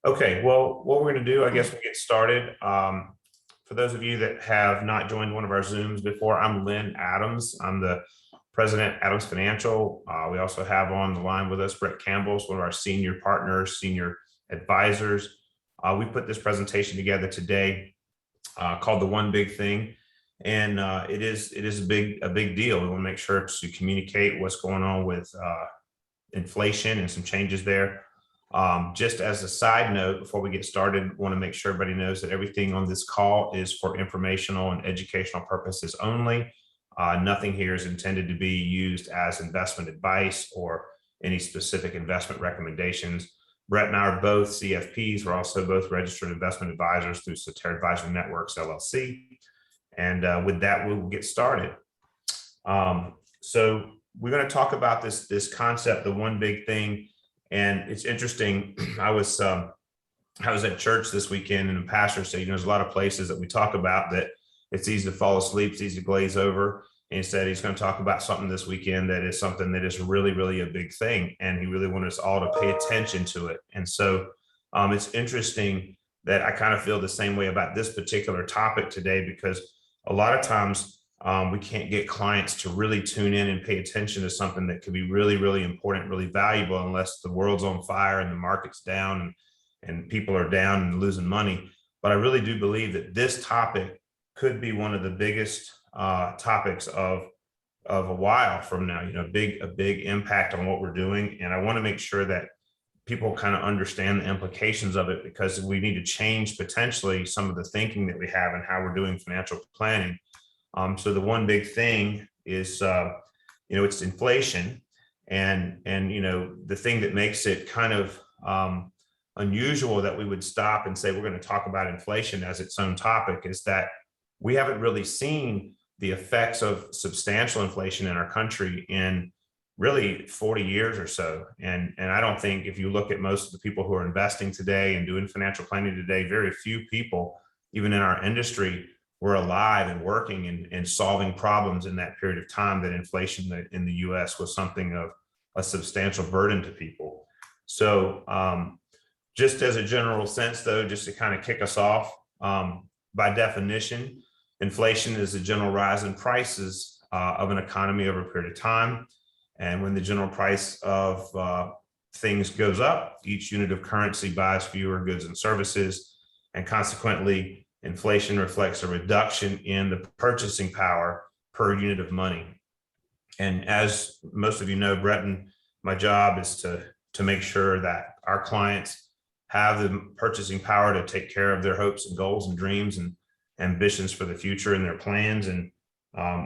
Okay, well, what we're going to do, I guess we'll get started. For those of you that have not joined one of our Zooms before, I'm Lynn Adams. I'm the president at Adams Financial. We also have on the line with us Brett Campbell, one of our senior partners, senior advisors. We put this presentation together today called The One Big Thing. And it is a big deal. We want to make sure to communicate what's going on with inflation and some changes there. Just as a side note, before we get started, I want to make sure everybody knows that everything on this call is for informational and educational purposes only. Nothing here is intended to be used as investment advice or any specific investment recommendations. Brett and I are both CFPs. We're also both registered investment advisors through Cetera Advisor Networks LLC. And with that, we'll get started. So we're going to talk about this concept, the one big thing. And it's interesting. I was at church this weekend, and the pastor said, there's a lot of places that we talk about that it's easy to fall asleep, it's easy to glaze over. And he said he's going to talk about something this weekend that is something that is really, really a big thing. And he really wanted us all to pay attention to it. And so it's interesting that I kind of feel the same way about this particular topic today, because a lot of times we can't get clients to really tune in and pay attention to something that could be really, really important, really valuable, unless the world's on fire and the market's down and people are down and losing money. But I really do believe that this topic could be one of the biggest topics of a while from now, a big impact on what we're doing. And I want to make sure that people kind of understand the implications of it, because we need to change potentially some of the thinking that we have and how we're doing financial planning. So the one big thing is, it's inflation, and the thing that makes it kind of unusual that we would stop and say we're going to talk about inflation as its own topic is that we haven't really seen the effects of substantial inflation in our country in really 40 years or so. And I don't think, if you look at most of the people who are investing today and doing financial planning today, very few people, even in our industry, were alive and working and solving problems in that period of time that inflation in the US was something of a substantial burden to people. So just as a general sense, though, just to kind of kick us off, by definition, inflation is the general rise in prices of an economy over a period of time. And when the general price of things goes up, each unit of currency buys fewer goods and services, and consequently, inflation reflects a reduction in the purchasing power per unit of money. And as most of you know, Brett, and my job is to make sure that our clients have the purchasing power to take care of their hopes and goals and dreams and ambitions for the future and their plans. And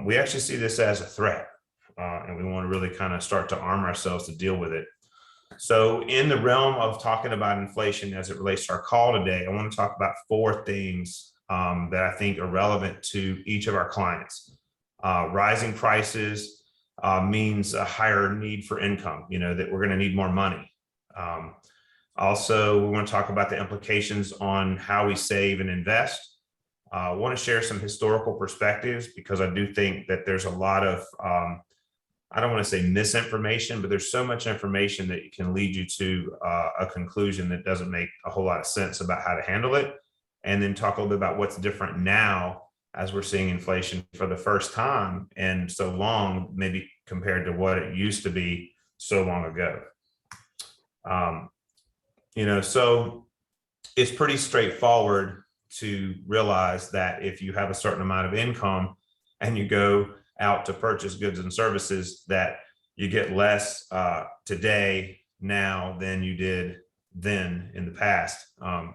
we actually see this as a threat. And we want to really kind of start to arm ourselves to deal with it. So in the realm of talking about inflation as it relates to our call today, I want to talk about four things that I think are relevant to each of our clients. Rising prices means a higher need for income, that we're going to need more money. Also, we want to talk about the implications on how we save and invest. I want to share some historical perspectives, because I do think that there's a lot of I don't want to say misinformation, but there's so much information that it can lead you to a conclusion that doesn't make a whole lot of sense about how to handle it. And then talk a little bit about what's different now as we're seeing inflation for the first time and so long, maybe compared to what it used to be so long ago. So it's pretty straightforward to realize that if you have a certain amount of income and you go out to purchase goods and services, that you get less today now than you did then in the past. I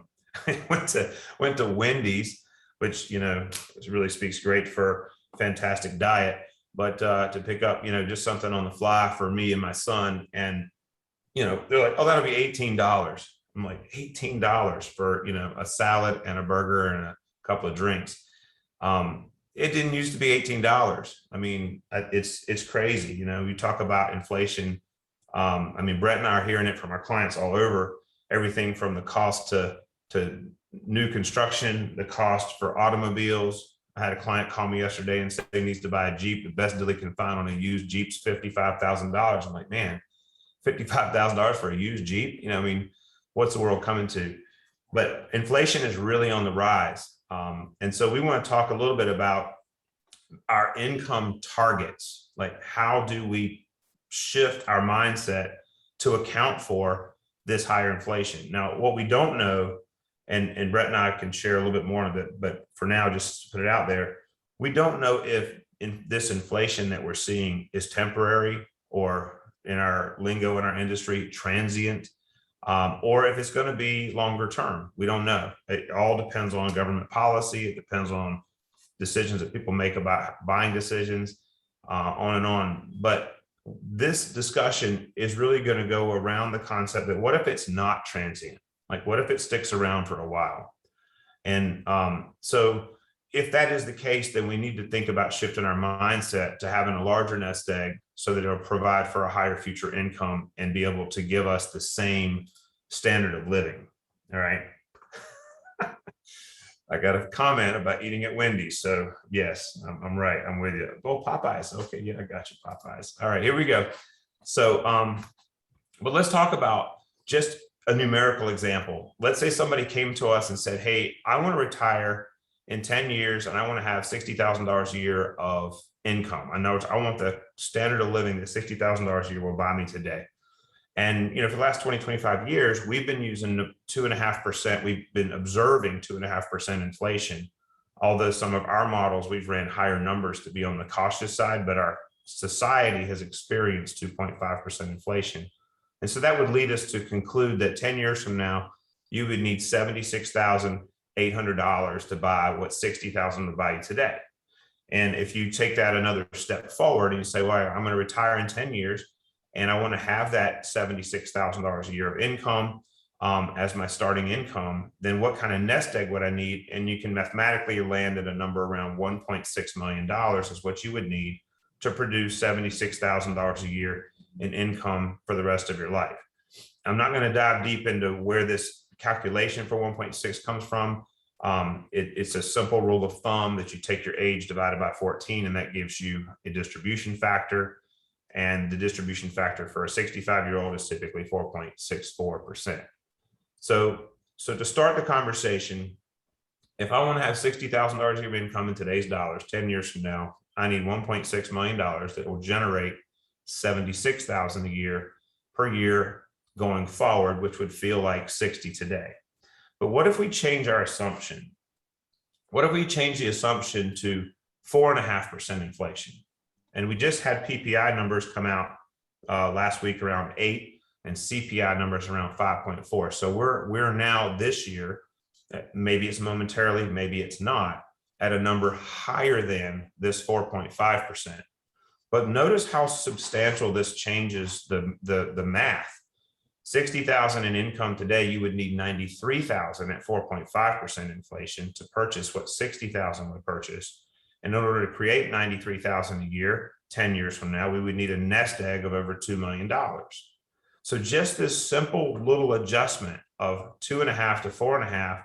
went to Wendy's, which really speaks great for fantastic diet, but to pick up just something on the fly for me and my son, and they're like, oh, that'll be $18. I'm like, $18 for a salad and a burger and a couple of drinks. It didn't used to be $18. I mean, it's crazy. You talk about inflation. Brett and I are hearing it from our clients all over, everything from the cost to new construction, the cost for automobiles. I had a client call me yesterday and say he needs to buy a Jeep. The best deal he can find on a used Jeep's $55,000. I'm like, man, $55,000 for a used Jeep? What's the world coming to? but inflation is really on the rise. And so we want to talk a little bit about our income targets. Like, how do we shift our mindset to account for this higher inflation? Now, what we don't know, and Brett and I can share a little bit more of it, but for now, just to put it out there, we don't know if this inflation that we're seeing is temporary, or in our lingo in our industry, transient, or if it's going to be longer term. We don't know. It all depends on government policy. It depends on decisions that people make about buying decisions, on and on. But this discussion is really going to go around the concept that what if it's not transient? Like, what if it sticks around for a while? And so if that is the case, then we need to think about shifting our mindset to having a larger nest egg so that it'll provide for a higher future income and be able to give us the same standard of living. All right. I got a comment about eating at Wendy's. So yes, I'm right. I'm with you. Oh, Popeyes. Okay. Yeah, I got you, Popeyes. All right, here we go. So, but let's talk about just a numerical example. Let's say somebody came to us and said, hey, I want to retire in 10 years and I want to have $60,000 a year of income. I want the standard of living that $60,000 a year will buy me today. And, for the last 20, 25 years, we've been using 2.5%. We've been observing 2.5% inflation. Although some of our models, we've ran higher numbers to be on the cautious side, but our society has experienced 2.5% inflation. And so that would lead us to conclude that 10 years from now, you would need $76,800 to buy what $60,000 would buy you today. And if you take that another step forward and you say, well, I'm going to retire in 10 years, and I want to have that $76,000 a year of income as my starting income, then what kind of nest egg would I need? And you can mathematically land at a number around $1.6 million is what you would need to produce $76,000 a year in income for the rest of your life. I'm not going to dive deep into where this calculation for 1.6 comes from. It's a simple rule of thumb that you take your age divided by 14, and that gives you a distribution factor. And the distribution factor for a 65-year-old is typically 4.64%. So to start the conversation, if I want to have $60,000 a year of income in today's dollars, 10 years from now, I need $1.6 million that will generate $76,000 a year per year going forward, which would feel like 60 today. But what if we change our assumption? What if we change the assumption to 4.5% inflation? And we just had PPI numbers come out last week around 8, and CPI numbers around 5.4. So we're now this year, maybe it's momentarily, maybe it's not, at a number higher than this 4.5%. But notice how substantial this changes the math. 60,000 in income today, you would need 93,000 at 4.5% inflation to purchase what 60,000 would purchase. In order to create 93,000 a year, 10 years from now, we would need a nest egg of over $2 million. So just this simple little adjustment of 2.5 to 4.5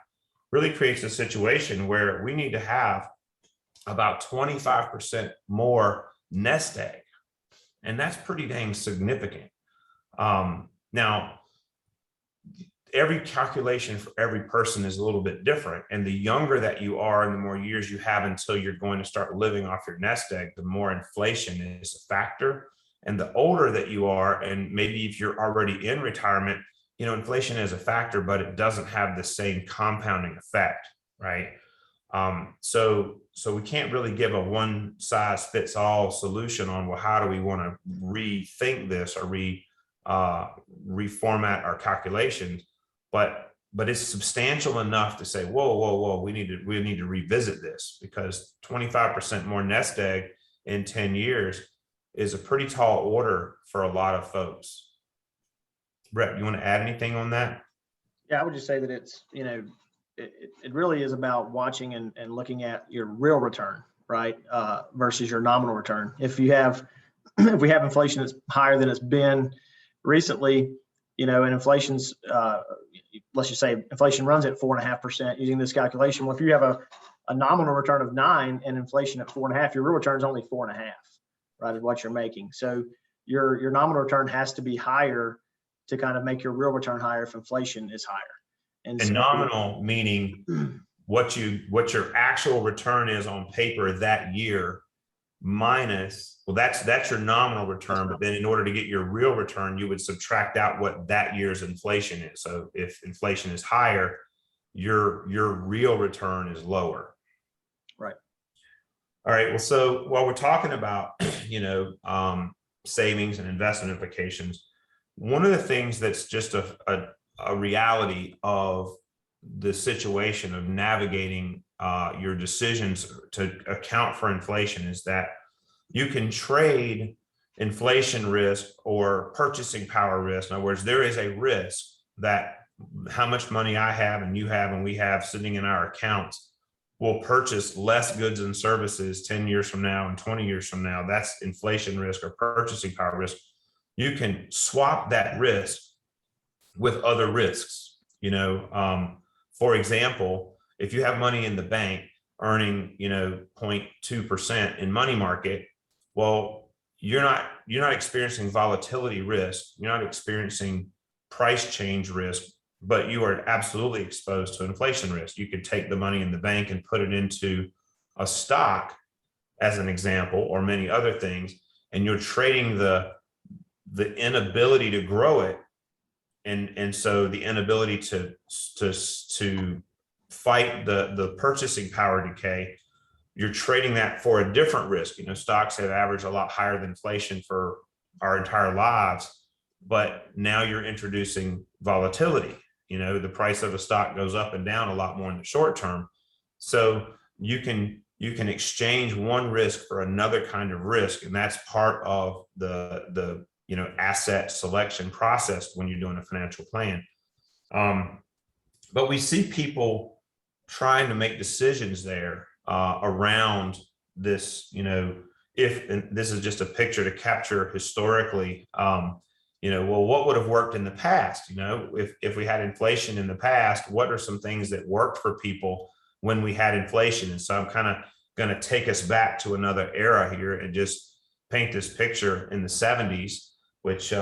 really creates a situation where we need to have about 25% more nest egg. And that's pretty dang significant. Now, every calculation for every person is a little bit different. And the younger that you are and the more years you have until you're going to start living off your nest egg, the more inflation is a factor. And the older that you are, and maybe if you're already in retirement, inflation is a factor, but it doesn't have the same compounding effect, right? So we can't really give a one size fits all solution on, well, how do we want to rethink this or reformat our calculations? But it's substantial enough to say, whoa, we need to revisit this, because 25% more nest egg in 10 years is a pretty tall order for a lot of folks. Brett, you want to add anything on that? Yeah, I would just say that it's, it really is about watching and looking at your real return, right? Versus your nominal return. If we have inflation that's higher than it's been recently, and inflation's, let's just say inflation runs at 4.5% using this calculation. Well, if you have a nominal return of 9 and inflation at 4.5, your real return is only 4.5, right? Is what you're making. So your nominal return has to be higher to kind of make your real return higher if inflation is higher. And And so, nominal meaning what your actual return is on paper that year minus, well, that's your nominal return, but then in order to get your real return, you would subtract out what that year's inflation is. So if inflation is higher, your real return is lower. right. All right. Well, so while we're talking about, savings and investment implications, one of the things that's just a reality of the situation of navigating your decisions to account for inflation is that you can trade inflation risk or purchasing power risk. In other words, there is a risk that how much money I have and you have and we have sitting in our accounts will purchase less goods and services 10 years from now and 20 years from now. That's inflation risk or purchasing power risk. You can swap that risk with other risks. For example, if you have money in the bank earning 0.2% in money market, well, you're not experiencing volatility risk, you're not experiencing price change risk, but you are absolutely exposed to inflation risk. You could take the money in the bank and put it into a stock as an example, or many other things, and you're trading the inability to grow it, and so the inability to fight the purchasing power decay. You're trading that for a different risk. Stocks have averaged a lot higher than inflation for our entire lives, but now you're introducing volatility. The price of a stock goes up and down a lot more in the short term. So you can exchange one risk for another kind of risk, and that's part of the asset selection process when you're doing a financial plan. But we see people trying to make decisions there around this. And this is just a picture to capture historically. Well, what would have worked in the past? If we had inflation in the past, what are some things that worked for people when we had inflation? And so I'm kind of going to take us back to another era here and just paint this picture in the 70s, which,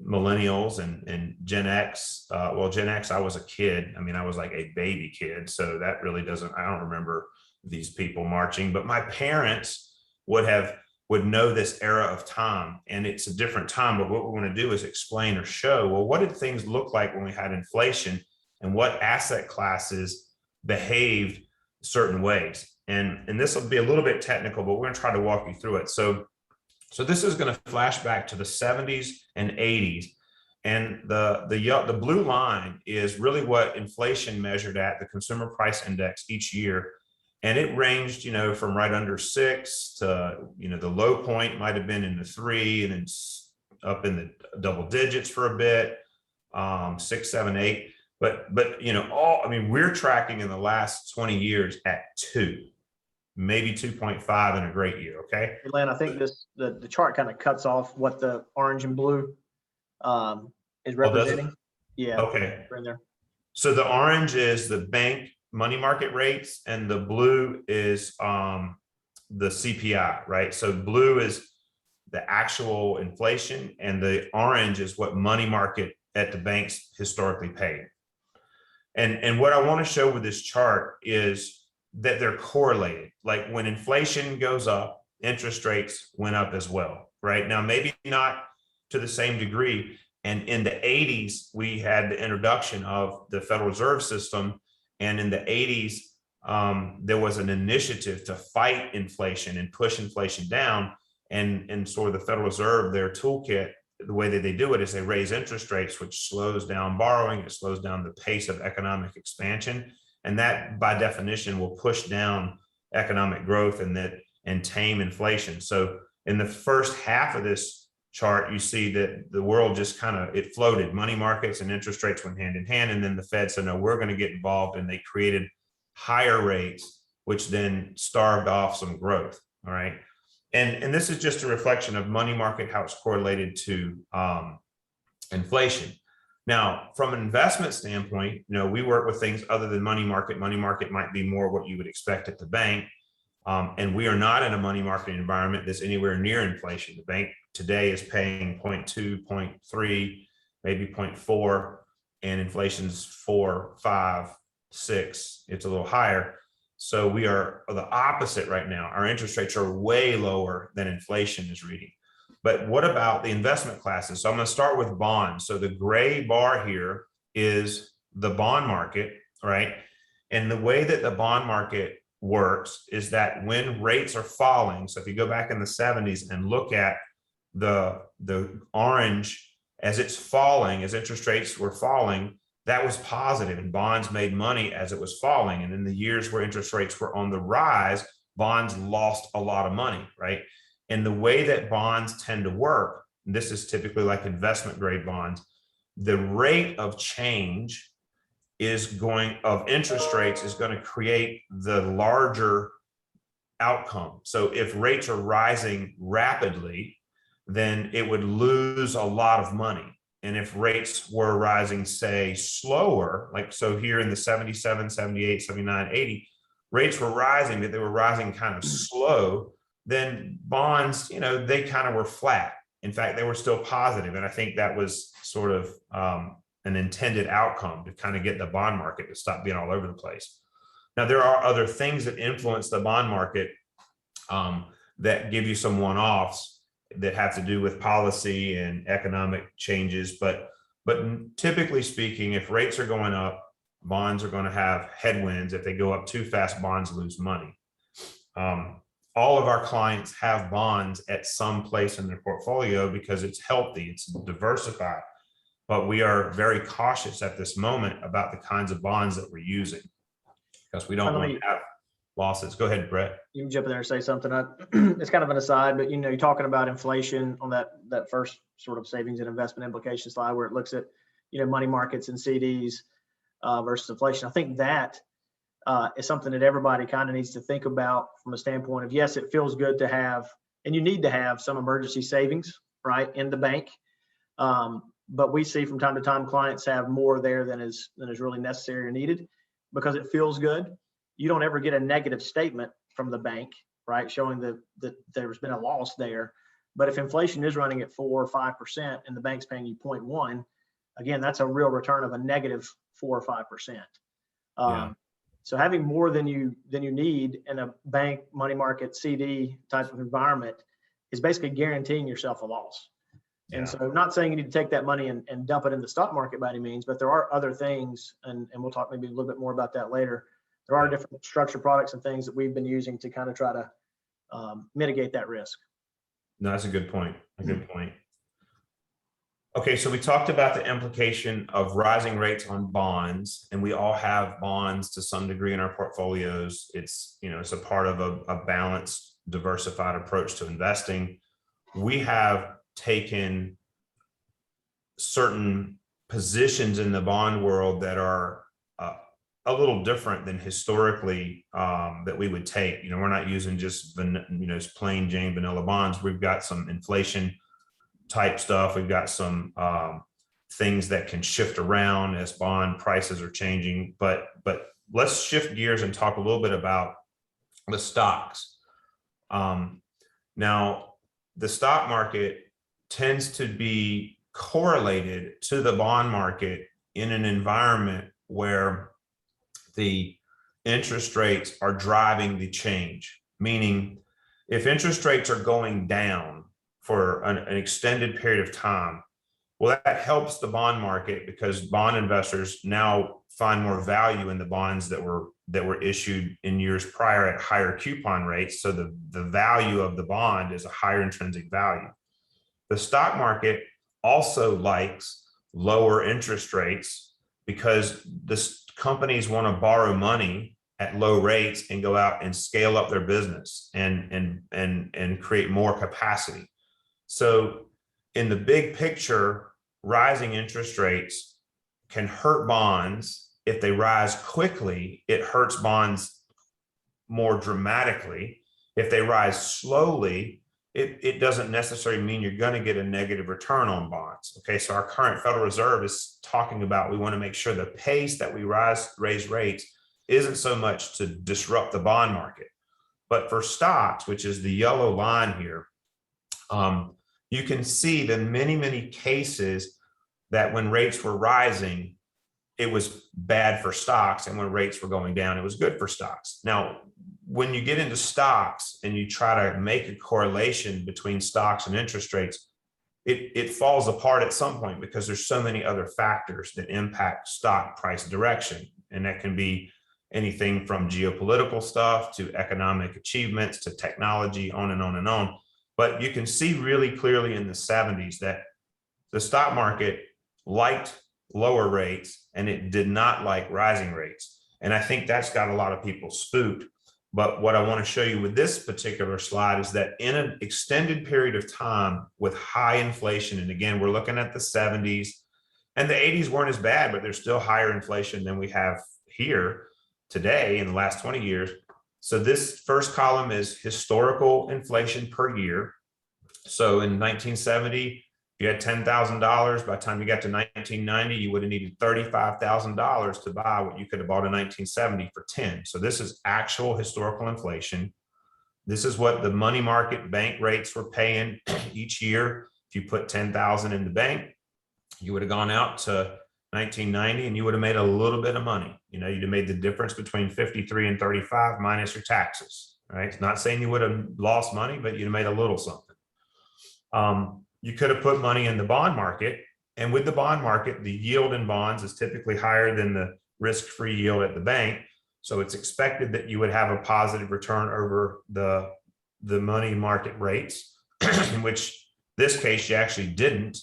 millennials and Gen X, Gen X, I was a kid. I was like a baby kid. So that really I don't remember these people marching, but my parents would know this era of time, and it's a different time. But what we want to do is explain or show, well, what did things look like when we had inflation and what asset classes behaved certain ways? And this will be a little bit technical, but we're going to try to walk you through it. So this is going to flash back to the 70s and 80s. And the blue line is really what inflation measured at, the consumer price index each year. And it ranged, from right under 6 to, the low point might have been in the 3, and then up in the double digits for a bit, 6, 7, 8. But we're tracking in the last 20 years at 2, maybe 2.5 in a great year. Okay. Len, I think the chart kind of cuts off what the orange and blue is representing. Yeah. Okay. In there. So the orange is the bank money market rates, and the blue is the CPI, right? So blue is the actual inflation, and the orange is what money market at the banks historically paid. And what I want to show with this chart is that they're correlated. Like when inflation goes up, interest rates went up as well, right? Now, maybe not to the same degree. And in the 80s, we had the introduction of the Federal Reserve System. And in the 80s, there was an initiative to fight inflation and push inflation down. And sort of the Federal Reserve, their toolkit, the way that they do it is they raise interest rates, which slows down borrowing. It slows down the pace of economic expansion. And that, by definition, will push down economic growth and tame inflation. So in the first half of this chart, you see that the world just it floated. Money markets and interest rates went hand in hand. And then the Fed said, no, we're going to get involved. And they created higher rates, which then starved off some growth. All right. And this is just a reflection of money market, how it's correlated to inflation. Now, from an investment standpoint, we work with things other than money market. Money market might be more what you would expect at the bank. And we are not in a money market environment that's anywhere near inflation. The bank today is paying 0.2, 0.3, maybe 0.4. and inflation's 4, 5, 6, it's a little higher. So we are the opposite right now. Our interest rates are way lower than inflation is reading. But what about the investment classes? So I'm going to start with bonds. So the gray bar here is the bond market, right? And the way that the bond market works is that when rates are falling, so if you go back in the 70s and look at the orange, as it's falling, as interest rates were falling, that was positive, and bonds made money as it was falling. And in the years where interest rates were on the rise, bonds lost a lot of money, right? And the way that bonds tend to work, and this is typically like investment grade bonds, the rate of change of interest rates is going to create the larger outcome. So if rates are rising rapidly, then it would lose a lot of money. And if rates were rising, say, slower, like so here in the 77, 78, 79, 80, rates were rising, but they were rising kind of slow, then bonds, they kind of were flat. In fact, they were still positive. And I think that was sort of an intended outcome to kind of get the bond market to stop being all over the place. Now, there are other things that influence the bond market that give you some one-offs that have to do with policy and economic changes. But typically speaking, if rates are going up, bonds are going to have headwinds. If they go up too fast, bonds lose money. All of our clients have bonds at some place in their portfolio because it's healthy, it's diversified. But we are very cautious at this moment about the kinds of bonds that we're using because we don't want to have losses. Go ahead, Brett. You can jump in there and say something. It's kind of an aside, but you're talking about inflation on that first sort of savings and investment implication slide where it looks at money markets and CDs versus inflation. I think that is something that everybody kind of needs to think about from a standpoint of, yes, it feels good to have, and you need to have some emergency savings, right, in the bank. But we see from time to time clients have more there than is really necessary or needed because it feels good. You don't ever get a negative statement from the bank, right, showing that there's been a loss there. But if inflation is running at 4 or 5% and the bank's paying you 0.1, again, that's a real return of a negative 4 or 5%. So having more than you need in a bank, money market, CD type of environment is basically guaranteeing yourself a loss. Yeah. And so I'm not saying you need to take that money and dump it in the stock market by any means, but there are other things, and we'll talk maybe a little bit more about that later. There are different structured products and things that we've been using to kind of try to mitigate that risk. No, that's a good point. A good point. Okay, so we talked about the implication of rising rates on bonds, and we all have bonds to some degree in our portfolios. It's a part of a balanced, diversified approach to investing. We have taken certain positions in the bond world that are a little different than historically that we would take. We're not using just plain Jane vanilla bonds. We've got some inflation type stuff. We've got some things that can shift around as bond prices are changing. But let's shift gears and talk a little bit about the stocks. Now, the stock market tends to be correlated to the bond market in an environment where the interest rates are driving the change. Meaning, if interest rates are going down for an extended period of time, well, that helps the bond market because bond investors now find more value in the bonds that were issued in years prior at higher coupon rates. So the value of the bond is a higher intrinsic value. The stock market also likes lower interest rates because the companies want to borrow money at low rates and go out and scale up their business and create more capacity. So in the big picture, rising interest rates can hurt bonds. If they rise quickly, it hurts bonds more dramatically. If they rise slowly, it doesn't necessarily mean you're going to get a negative return on bonds. Okay, so our current Federal Reserve is talking about we want to make sure the pace that we raise rates isn't so much to disrupt the bond market. But for stocks, which is the yellow line here, you can see the many cases that when rates were rising, it was bad for stocks. And when rates were going down, it was good for stocks. Now, when you get into stocks and you try to make a correlation between stocks and interest rates, it falls apart at some point because there's so many other factors that impact stock price direction. And that can be anything from geopolitical stuff to economic achievements to technology, on and on and on. But you can see really clearly in the 70s that the stock market liked lower rates and it did not like rising rates. And I think that's got a lot of people spooked. But what I want to show you with this particular slide is that in an extended period of time with high inflation, and again, we're looking at the 70s, and the 80s weren't as bad, but there's still higher inflation than we have here today in the last 20 years. So this first column is historical inflation per year. So in 1970, you had $10,000. By the time you got to 1990, you would have needed $35,000 to buy what you could have bought in 1970 for 10. So this is actual historical inflation. This is what the money market bank rates were paying each year. If you put 10,000 in the bank, you would have gone out to 1990 and you would have made a little bit of money. You know, you'd have made the difference between 53 and 35 minus your taxes, right? It's not saying you would have lost money, but you'd have made a little something. You could have put money in the bond market, and with the bond market, the yield in bonds is typically higher than the risk-free yield at the bank. So it's expected that you would have a positive return over the money market rates, in which this case you actually didn't,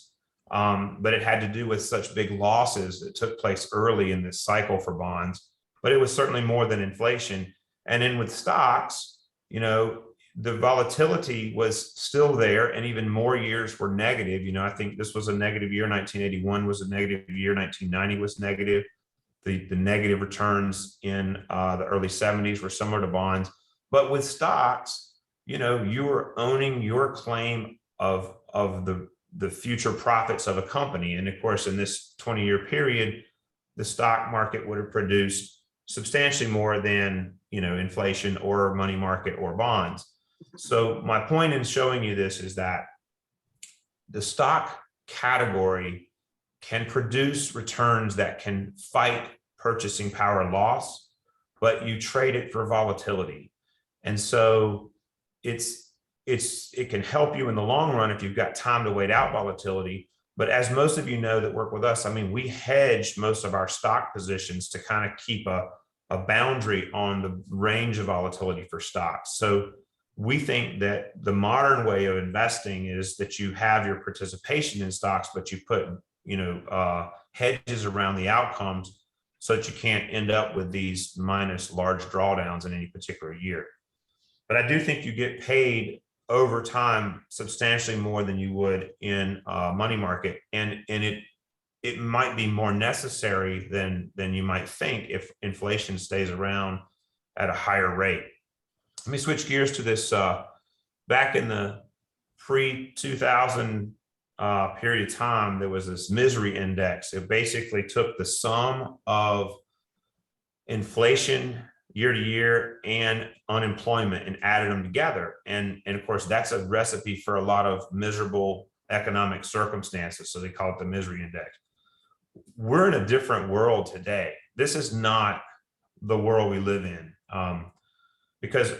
but it had to do with such big losses that took place early in this cycle for bonds. But it was certainly more than inflation. And then with stocks, you know, the volatility was still there, and even more years were negative. You know, I think this was a negative year. 1981 was a negative year. 1990 was negative. The negative returns in the early 70s were similar to bonds. But with stocks, you know, you were owning your claim of the future profits of a company. And of course, in this 20-year period, the stock market would have produced substantially more than, you know, inflation or money market or bonds. So my point in showing you this is that the stock category can produce returns that can fight purchasing power loss, but you trade it for volatility. And so it can help you in the long run if you've got time to wait out volatility. But as most of you know that work with us, I mean, we hedge most of our stock positions to kind of keep a boundary on the range of volatility for stocks. So we think that the modern way of investing is that you have your participation in stocks, but you put, you know, hedges around the outcomes so that you can't end up with these minus large drawdowns in any particular year. But I do think you get paid over time substantially more than you would in money market, and it might be more necessary than you might think if inflation stays around at a higher rate. Let me switch gears to this. Back in the pre-2000 period of time, there was this misery index. It basically took the sum of inflation year to year and unemployment and added them together. And of course, that's a recipe for a lot of miserable economic circumstances. So they call it the misery index. We're in a different world today. This is not the world we live in, because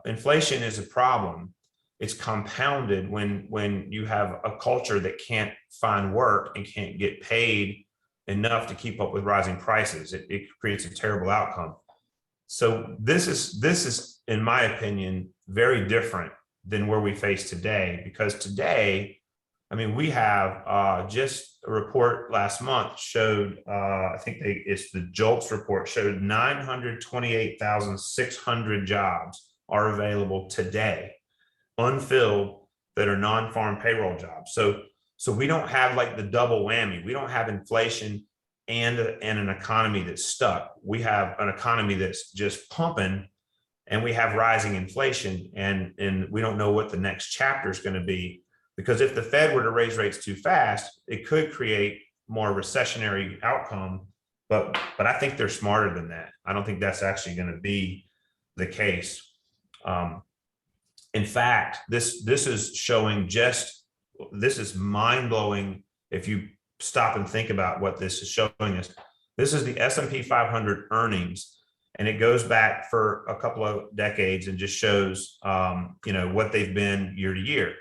inflation is a problem. It's compounded when you have a culture that can't find work and can't get paid enough to keep up with rising prices. It creates a terrible outcome. So this is, in my opinion, very different than where we face today, because today, I mean, we have just a report last month showed, I think it's the JOLTS report, showed 928,600 jobs are available today, unfilled, that are non-farm payroll jobs. So we don't have like the double whammy. We don't have inflation and an economy that's stuck. We have an economy that's just pumping, and we have rising inflation, and we don't know what the next chapter is going to be. Because if the Fed were to raise rates too fast, it could create more recessionary outcome. But I think they're smarter than that. I don't think that's actually going to be the case. In fact, this is showing this is mind blowing. If you stop and think about what this is showing us. This is the S&P 500 earnings, and it goes back for a couple of decades and just shows, what they've been year to year.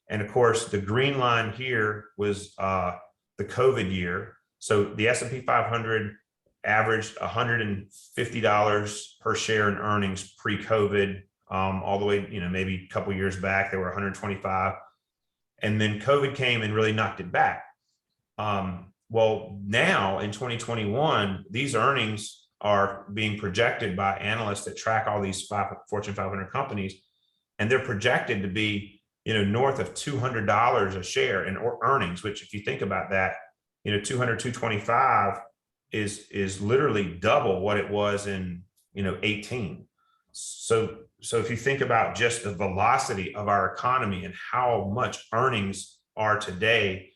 And of course, the green line here was the COVID year. So the S&P 500 averaged $150 per share in earnings pre-COVID, all the way, maybe a couple of years back, they were 125. And then COVID came and really knocked it back. Well, now in 2021, these earnings are being projected by analysts that track all these Fortune 500 companies, and they're projected to be, north of $200 a share in earnings, which if you think about that, 200, 225 is literally double what it was in, 18. So if you think about just the velocity of our economy and how much earnings are today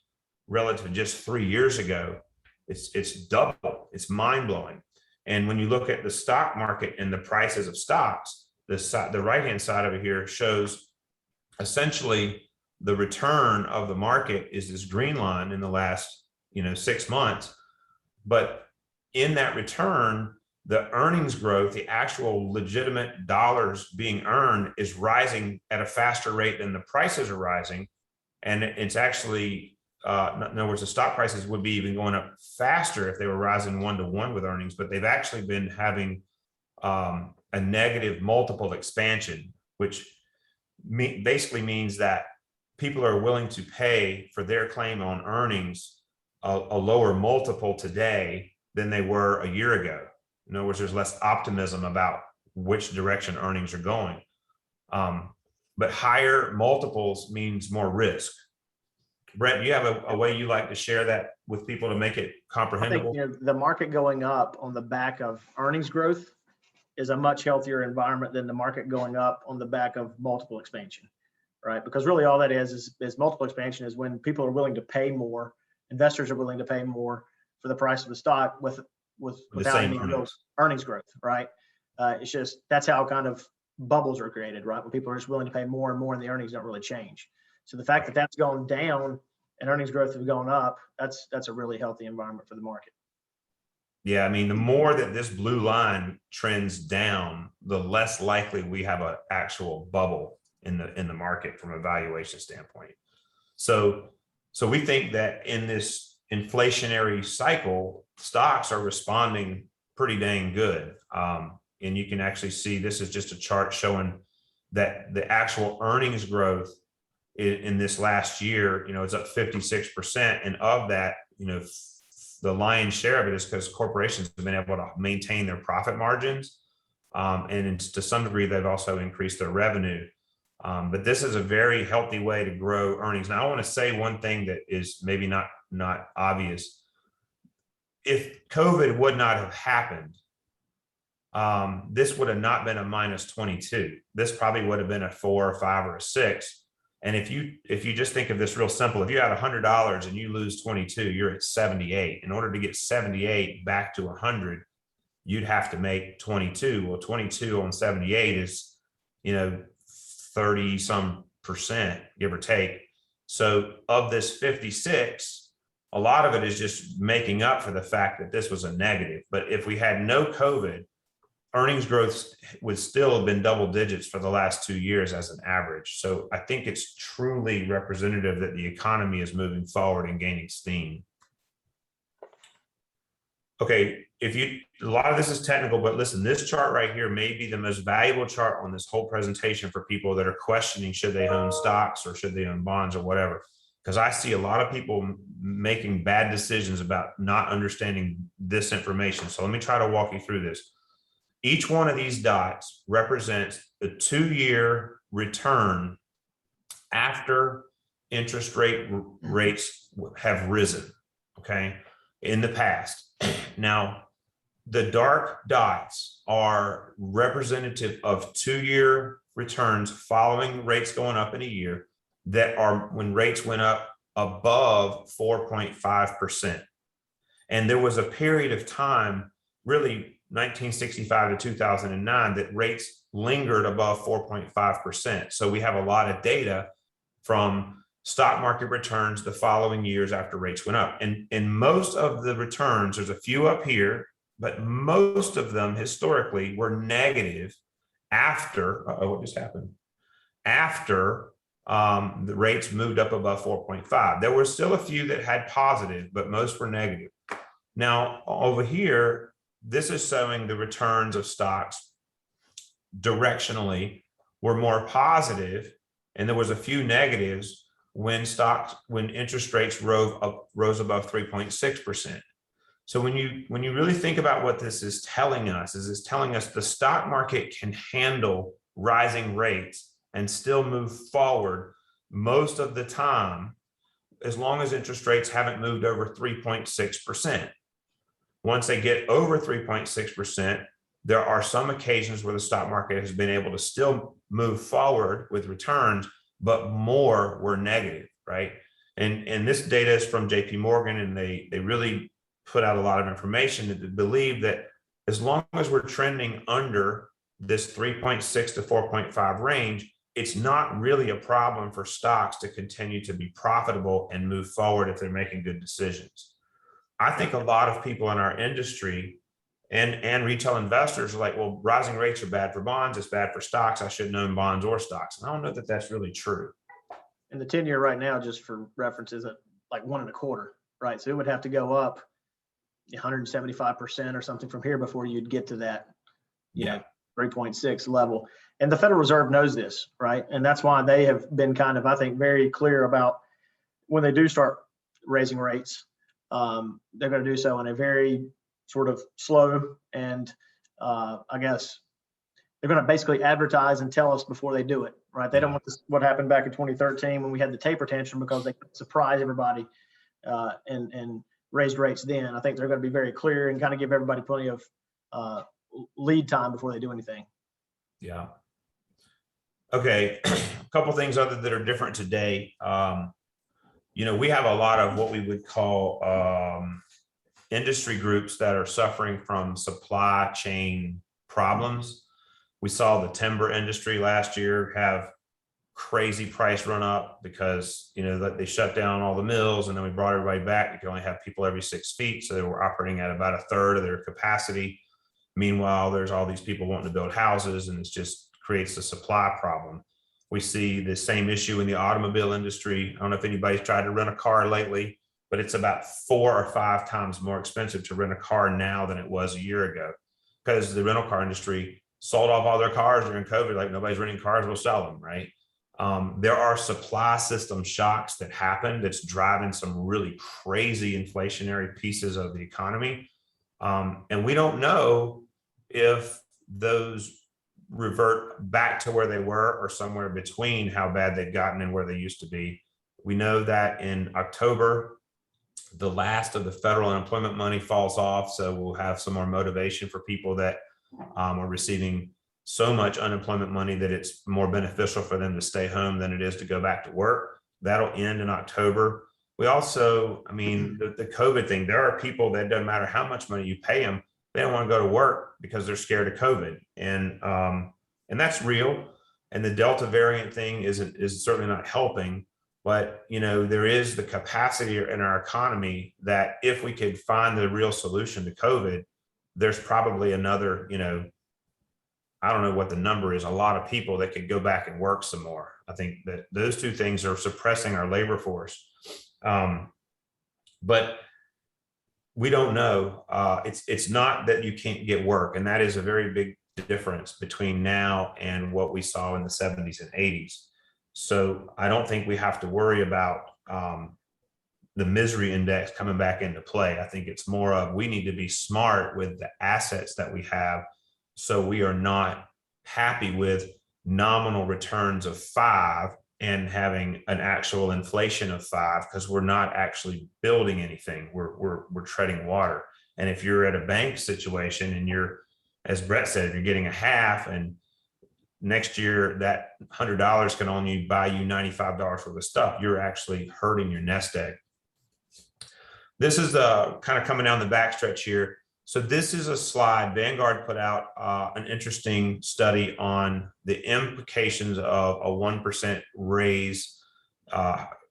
relative to just 3 years ago, it's double. It's mind-blowing. And when you look at the stock market and the prices of stocks, the right-hand side of it here shows essentially the return of the market is this green line in the last 6 months. But in that return, the earnings growth, the actual legitimate dollars being earned, is rising at a faster rate than the prices are rising. And it's actually, in other words, the stock prices would be even going up faster if they were rising 1-to-1 with earnings, but they've actually been having a negative multiple expansion, which basically means that people are willing to pay for their claim on earnings a lower multiple today than they were a year ago. In other words, there's less optimism about which direction earnings are going. But higher multiples means more risk. Brett, do you have a way you like to share that with people to make it comprehensible? I think, the market going up on the back of earnings growth is a much healthier environment than the market going up on the back of multiple expansion, right? Because really all that is multiple expansion is when people are willing to pay more, investors are willing to pay more for the price of the stock without any real earnings growth, right? It's just, that's how kind of bubbles are created, right? When people are just willing to pay more and more and the earnings don't really change. So the fact that that's gone down and earnings growth has gone up, that's a really healthy environment for the market. Yeah, I mean, the more that this blue line trends down, the less likely we have an actual bubble in the market from a valuation standpoint. So we think that in this inflationary cycle, stocks are responding pretty dang good. And you can actually see, this is just a chart showing that the actual earnings growth in this last year, it's up 56%. And of that, the lion's share of it is because corporations have been able to maintain their profit margins. And to some degree, they've also increased their revenue. But this is a very healthy way to grow earnings. Now, I want to say one thing that is maybe not obvious. If COVID would not have happened, this would have not been a -22. This probably would have been a 4 or 5 or a 6. And if you just think of this real simple, if you had $100 and you lose 22, you're at 78. In order to get 78 back to 100, you'd have to make 22. Well, 22 on 78 is, 30 some percent, give or take. So of this 56, a lot of it is just making up for the fact that this was a negative. But if we had no COVID, earnings growth would still have been double digits for the last 2 years as an average. So I think it's truly representative that the economy is moving forward and gaining steam. Okay, a lot of this is technical, but listen, this chart right here may be the most valuable chart on this whole presentation for people that are questioning, should they own stocks or should they own bonds or whatever? Because I see a lot of people making bad decisions about not understanding this information. So let me try to walk you through this. Each one of these dots represents the 2-year return after interest rates have risen, okay, in the past. Now, the dark dots are representative of 2-year returns following rates going up in a year that are when rates went up above 4.5%. And there was a period of time, really 1965 to 2009, that rates lingered above 4.5%. So we have a lot of data from stock market returns the following years after rates went up. And most of the returns, there's a few up here, but most of them historically were negative after, what just happened? After the rates moved up above 4.5. There were still a few that had positive, but most were negative. Now, over here, this is showing the returns of stocks directionally were more positive, and there was a few negatives when interest rates rose above 3.6%. So when you really think about what this is telling us, is it's telling us the stock market can handle rising rates and still move forward most of the time, as long as interest rates haven't moved over 3.6%. Once they get over 3.6%, there are some occasions where the stock market has been able to still move forward with returns, but more were negative, right? And this data is from JP Morgan, and they really put out a lot of information to believe that as long as we're trending under this 3.6 to 4.5 range, it's not really a problem for stocks to continue to be profitable and move forward if they're making good decisions. I think a lot of people in our industry and retail investors are like, well, rising rates are bad for bonds, it's bad for stocks, I shouldn't own bonds or stocks. And I don't know that that's really true. And the 10-year right now, just for reference, is at like 1.25, right? So it would have to go up 175% or something from here before you'd get to that, you know, 3.6 level. And the Federal Reserve knows this, right? And that's why they have been kind of, I think, very clear about when they do start raising rates, they're going to do so in a very sort of slow and I guess they're going to basically advertise and tell us before they do it, right? They don't want this, what happened back in 2013 when we had the taper tantrum, because they surprised everybody and raised rates then. I think they're going to be very clear and kind of give everybody plenty of lead time before they do anything. Yeah. Okay. A couple things other that are different today. You know, we have a lot of what we would call industry groups that are suffering from supply chain problems. We saw the timber industry last year have crazy price run up because, you know, that they shut down all the mills, and then we brought everybody back. You can only have people every 6 feet. So they were operating at about a third of their capacity. Meanwhile, there's all these people wanting to build houses, and it just creates a supply problem. We see the same issue in the automobile industry. I don't know if anybody's tried to rent a car lately, but it's about 4 or 5 times more expensive to rent a car now than it was a year ago, because the rental car industry sold off all their cars during COVID. Like, nobody's renting cars, we'll sell them, right? There are supply system shocks that happen that's driving some really crazy inflationary pieces of the economy. And we don't know if those revert back to where they were or somewhere between how bad they've gotten and where they used to be. We know that in October, the last of the federal unemployment money falls off. So we'll have some more motivation for people that are receiving so much unemployment money that it's more beneficial for them to stay home than it is to go back to work. That'll end in October. We also, I mean, the COVID thing, there are people that doesn't matter how much money you pay them, they don't want to go to work because they're scared of COVID. And that's real. And the Delta variant thing is certainly not helping, but, you know, there is the capacity in our economy that if we could find the real solution to COVID, there's probably another, you know, I don't know what the number is, a lot of people that could go back and work some more. I think that those two things are suppressing our labor force. But we don't know. It's not that you can't get work. And that is a very big difference between now and what we saw in the 70s and 80s. So I don't think we have to worry about the misery index coming back into play. I think it's more of, we need to be smart with the assets that we have, so we are not happy with nominal returns of 5 and having an actual inflation of 5, because we're not actually building anything. We're treading water. And if you're at a bank situation and you're, as Brett said, if you're getting a half, and next year that $100 can only buy you $95 worth of stuff, you're actually hurting your nest egg. This is kind of coming down the backstretch here. So this is a slide. Vanguard put out an interesting study on the implications of a 1% raise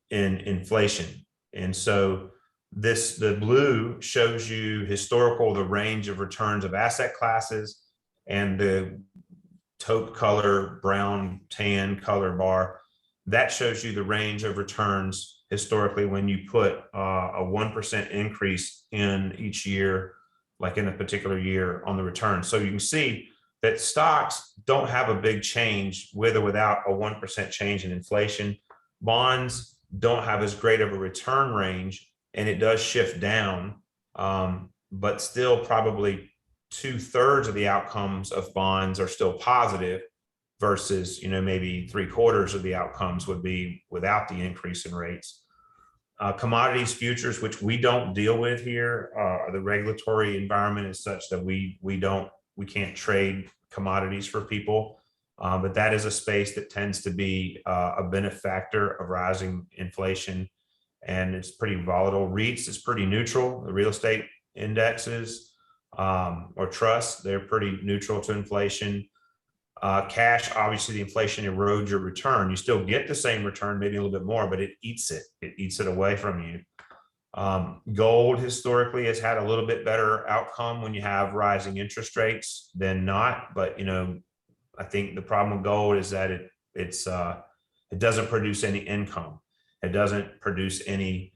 in inflation. And so the blue shows you the range of returns of asset classes, and the taupe color, brown, tan color bar, that shows you the range of returns historically when you put a 1% increase in each year, like in a particular year on the return. So you can see that stocks don't have a big change with or without a 1% change in inflation. Bonds don't have as great of a return range, and it does shift down, but still probably 2/3 of the outcomes of bonds are still positive versus, maybe 3/4 of the outcomes would be without the increase in rates. Commodities futures, which we don't deal with here, the regulatory environment is such that we can't trade commodities for people. But that is a space that tends to be a benefactor of rising inflation, and it's pretty volatile. REITs is pretty neutral. The real estate indexes or trusts, they're pretty neutral to inflation. Cash, obviously the inflation erodes your return. You still get the same return, maybe a little bit more, but it eats it away from you. Gold historically has had a little bit better outcome when you have rising interest rates than not. But, I think the problem with gold is that it doesn't produce any income. It doesn't produce any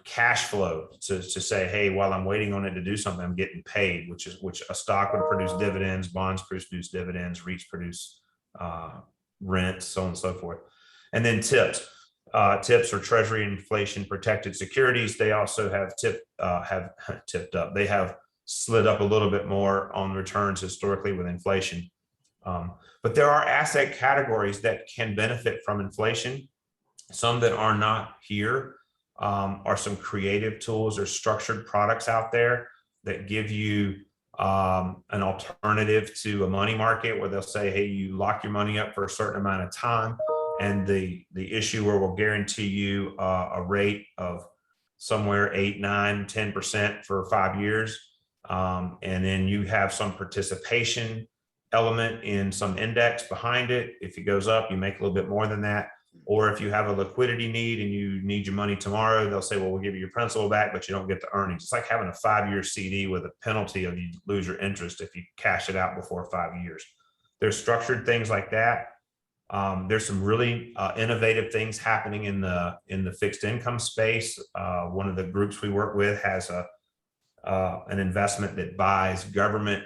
cash flow to say, hey, while I'm waiting on it to do something, I'm getting paid, which a stock would produce dividends, bonds produce dividends, REITs produce rent, so on and so forth. And then tips. Tips are Treasury inflation protected securities. They also have tipped up. They have slid up a little bit more on returns historically with inflation. But there are asset categories that can benefit from inflation. Some that are not here are some creative tools or structured products out there that give you an alternative to a money market, where they'll say, hey, you lock your money up for a certain amount of time, and the issuer will guarantee you a rate of somewhere 8, 9, 10% for 5 years. And then you have some participation element in some index behind it. If it goes up, you make a little bit more than that. Or if you have a liquidity need and you need your money tomorrow, they'll say, well, we'll give you your principal back, but you don't get the earnings. It's like having a 5-year CD with a penalty of you lose your interest if you cash it out before 5 years. There's structured things like that. There's some really innovative things happening in the fixed income space. One of the groups we work with has an investment that buys government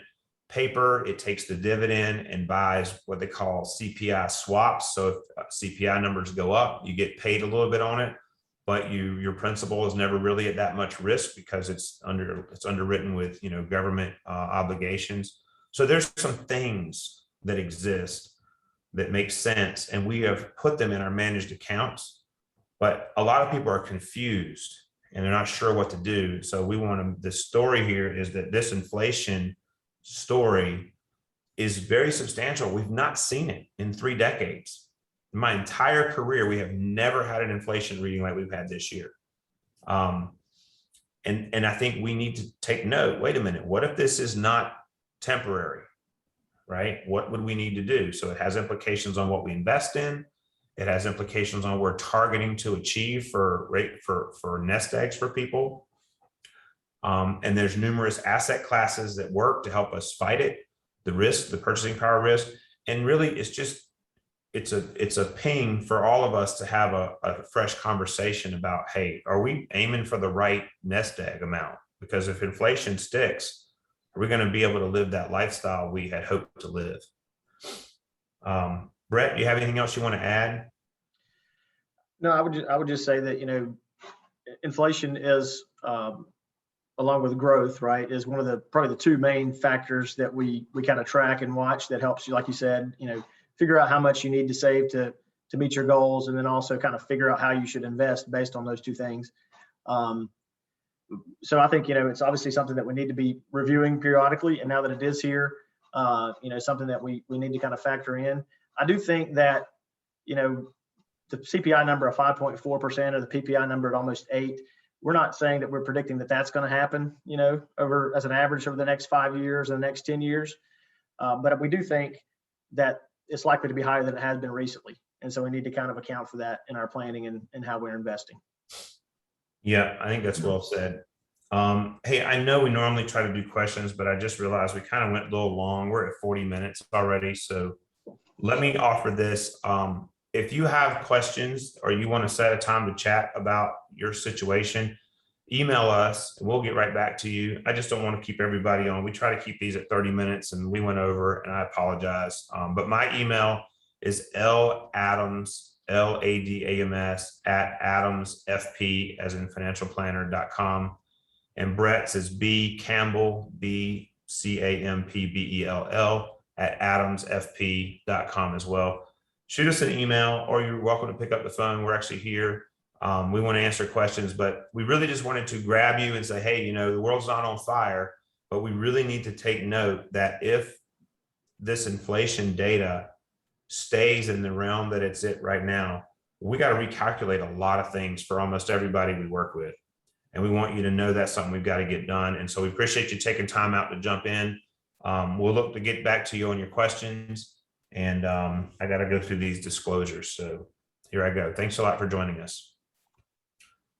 paper. It takes the dividend and buys what they call CPI swaps. So if CPI numbers go up, you get paid a little bit on it, but your principal is never really at that much risk because it's underwritten with government obligations. So there's some things that exist that make sense, and we have put them in our managed accounts. But a lot of people are confused and they're not sure what to do. So the story here is that this inflation story is very substantial. We've not seen it in 3 decades. In my entire career, we have never had an inflation reading like we've had this year. And I think we need to take note. Wait a minute. What if this is not temporary, right? What would we need to do? So it has implications on what we invest in. It has implications on what we're targeting to achieve for nest eggs for people. And there's numerous asset classes that work to help us fight it, the risk, the purchasing power risk. And really, it's a ping for all of us to have a fresh conversation about, hey, are we aiming for the right nest egg amount? Because if inflation sticks, are we going to be able to live that lifestyle we had hoped to live? Brett, do you have anything else you want to add? No, I would just say that, inflation is, along with growth, right, is one of probably the 2 main factors that we kind of track and watch that helps you, like you said, figure out how much you need to save to meet your goals, and then also kind of figure out how you should invest based on those 2 things. So I think, it's obviously something that we need to be reviewing periodically. And now that it is here, something that we need to kind of factor in. I do think that, the CPI number of 5.4% or the PPI number at almost 8%, we're not saying that we're predicting that that's going to happen, over as an average over the next 5 years and the next 10 years. But we do think that it's likely to be higher than it has been recently. And so we need to kind of account for that in our planning and how we're investing. Yeah, I think that's well said. Hey, I know we normally try to do questions, but I just realized we kind of went a little long. We're at 40 minutes already. So let me offer this. If you have questions or you want to set a time to chat about your situation, email us and we'll get right back to you. I just don't want to keep everybody on. We try to keep these at 30 minutes and we went over, and I apologize. But my email is ladams, LADAMS @adamsfp as in financialplanner.com. And Brett's is B Campbell, BCAMPBELL @adamsfp.com as well. Shoot us an email, or you're welcome to pick up the phone. We're actually here. We want to answer questions, but we really just wanted to grab you and say, hey, you know, the world's not on fire, but we really need to take note that if this inflation data stays in the realm that it's at right now, we got to recalculate a lot of things for almost everybody we work with. And we want you to know that's something we've got to get done. And so we appreciate you taking time out to jump in. We'll look to get back to you on your questions. And I got to go through these disclosures. So here I go. Thanks a lot for joining us.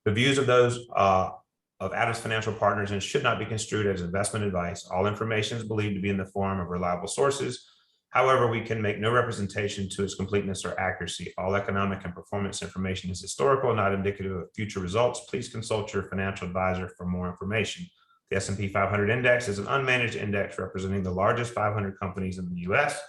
The views of those of Adams Financial Partners and should not be construed as investment advice. All information is believed to be in the form of reliable sources. However, we can make no representation to its completeness or accuracy. All economic and performance information is historical, not indicative of future results. Please consult your financial advisor for more information. The S&P 500 index is an unmanaged index representing the largest 500 companies in the U.S.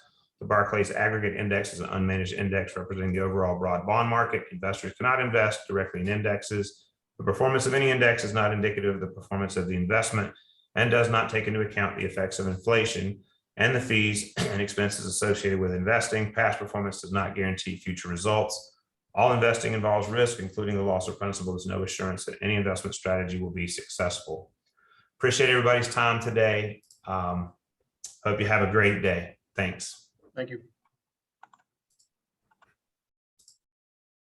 The Barclays Aggregate Index is an unmanaged index representing the overall broad bond market. Investors cannot invest directly in indexes. The performance of any index is not indicative of the performance of the investment and does not take into account the effects of inflation and the fees and expenses associated with investing. Past performance does not guarantee future results. All investing involves risk, including the loss of principal. There's no assurance that any investment strategy will be successful. Appreciate everybody's time today. Hope you have a great day. Thanks. Thank you.